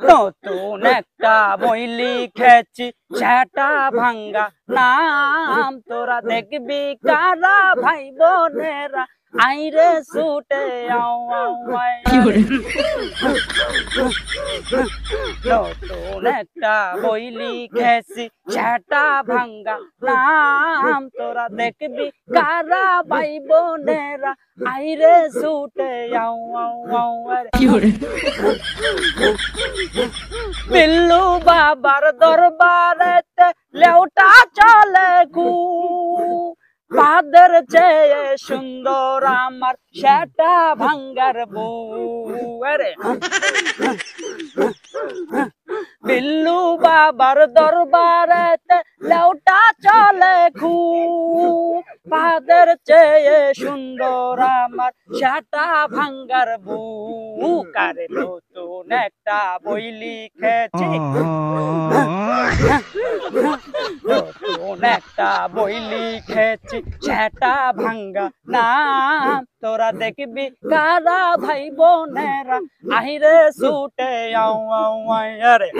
নতুন একটা বই লিখেছি সেটা ভাঙ্গা নাম তোরা দেখবি কারা ভাই বোনেরা আইরে ছুটে আও আও আয়। নতুন একটা বই লিখেছি সেটা ভাঙ্গা নাম তোরা দেখবি কারা ভাই বোনেরা আইরে ছুটে আও আও আও আয়। বিল্লু বাবার দরবারেতে লেউটা চলে গু পাদের চেয়ে সুন্দর আমার সেটা ভাঙ্গার বুয়ারে। বিল্লু বাবার দরবারেতে লেউটা চলে খু পাদের চেয়ে সুন্দর আমার সেটা ভাঙ্গার বুকারে। নতুন একটা বই লিখেছি নতুন একটা বই লিখেছি সেটা ভাঙ্গা নাম তোরা দেখবি কারা ভাই বোনেরা আহিরে ছুটে আও আও আয় রে।